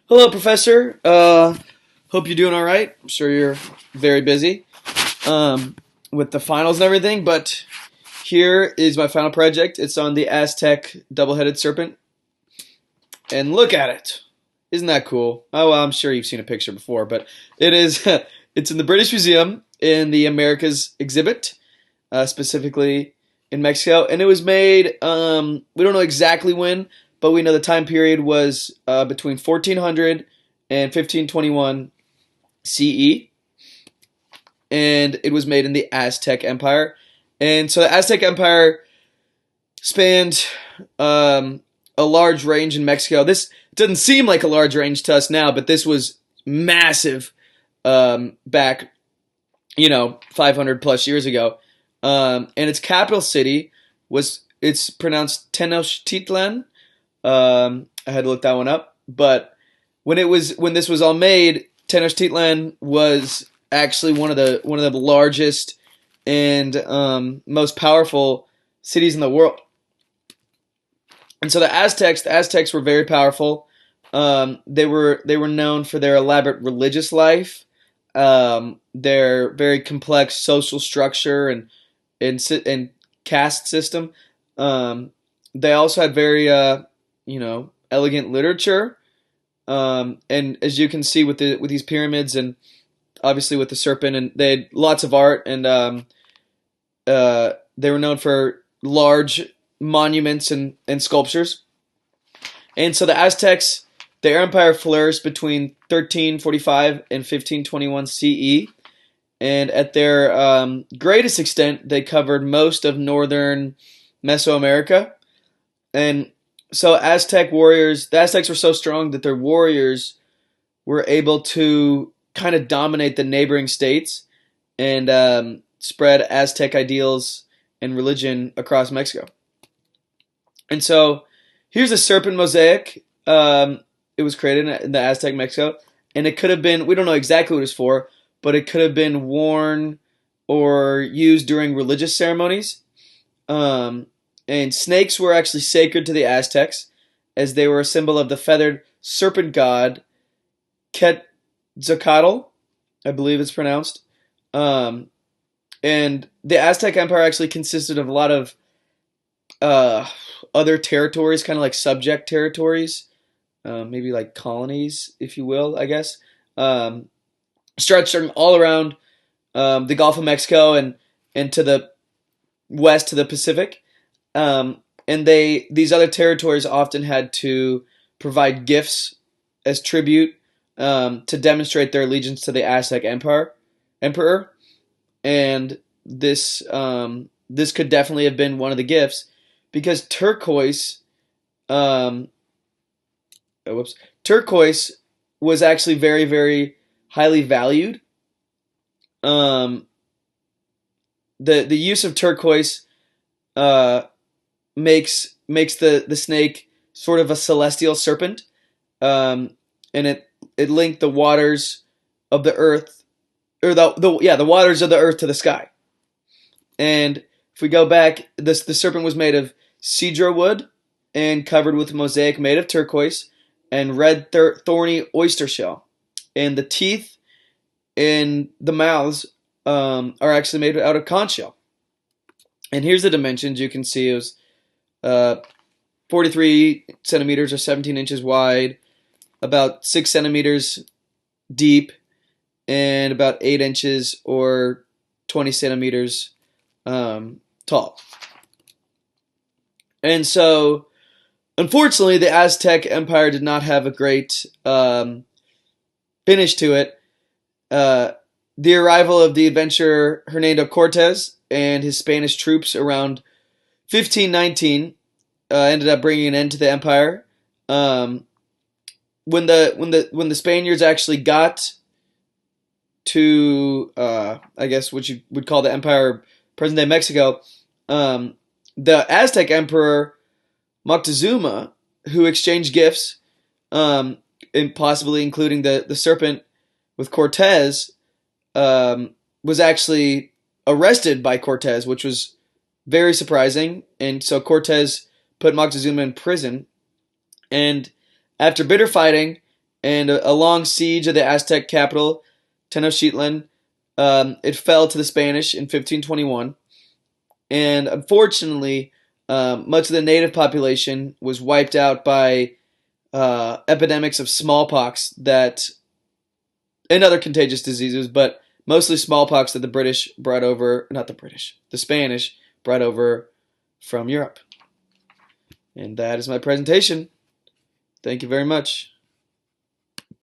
Hello, Professor. Hope you're doing all right. I'm sure you're very busy with the finals and everything, but here is my final project. It's on the Aztec double-headed serpent, and look at it. Isn't that cool? Oh, well, I'm sure you've seen a picture before, but it is. It's in the British Museum in the Americas exhibit, specifically in Mexico, and it was made. We don't know exactly when, but we know the time period was between 1400 and 1521 CE, and it was made in the Aztec Empire. And so the Aztec Empire spanned a large range in Mexico. This doesn't seem like a large range to us now, but this was massive back, 500 plus years ago. And its capital city it's pronounced Tenochtitlan. I had to look that one up, but when this was all made, Tenochtitlan was actually one of the largest and most powerful cities in the world. And so the Aztecs were very powerful. They were known for their elaborate religious life, their very complex social structure and caste system. They also had very elegant literature. And as you can see with these pyramids and obviously with the serpent, and they had lots of art, and they were known for large monuments and sculptures. And so the Aztecs, their empire flourished between 1345 and 1521 CE. And at their greatest extent, they covered most of northern Mesoamerica. And so the Aztecs were so strong that their warriors were able to kind of dominate the neighboring states and spread Aztec ideals and religion across Mexico. And so here's a serpent mosaic. It was created in the Aztec Mexico, and it could have been, we don't know exactly what it's for, but it could have been worn or used during religious ceremonies. And snakes were actually sacred to the Aztecs, as they were a symbol of the feathered serpent god Quetzalcoatl, I believe it's pronounced. And the Aztec Empire actually consisted of a lot of other territories, kind of like subject territories, maybe like colonies, if you will, I guess, stretching all around the Gulf of Mexico and to the west to the Pacific. And these other territories often had to provide gifts as tribute to demonstrate their allegiance to the Aztec emperor. And this could definitely have been one of the gifts, because turquoise was actually very, very highly valued. The use of turquoise makes the snake sort of a celestial serpent, and it linked the waters of the earth, or the waters of the earth to the sky. And if we go back, the serpent was made of cedro wood and covered with a mosaic made of turquoise and red thorny oyster shell. And the teeth and the mouths are actually made out of conch shell. And here's the dimensions. You can see it was 43 centimeters or 17 inches wide, about 6 centimeters deep, and about 8 inches or 20 centimeters tall. And so, unfortunately, the Aztec Empire did not have a great finish to it. The arrival of the adventurer Hernando Cortez and his Spanish troops around 1519 ended up bringing an end to the empire. When the Spaniards actually got to I guess what you would call the empire, present day Mexico, the Aztec emperor Moctezuma, who exchanged gifts, and possibly including the serpent with Cortez, was actually arrested by Cortez, which was very surprising. And so Cortez put Moctezuma in prison, and after bitter fighting and a long siege of the Aztec capital, Tenochtitlan. It fell to the Spanish in 1521, and unfortunately, much of the native population was wiped out by epidemics of smallpox that and other contagious diseases, but mostly smallpox that the British brought over, not the British, the Spanish brought over from Europe. And that is my presentation. Thank you very much.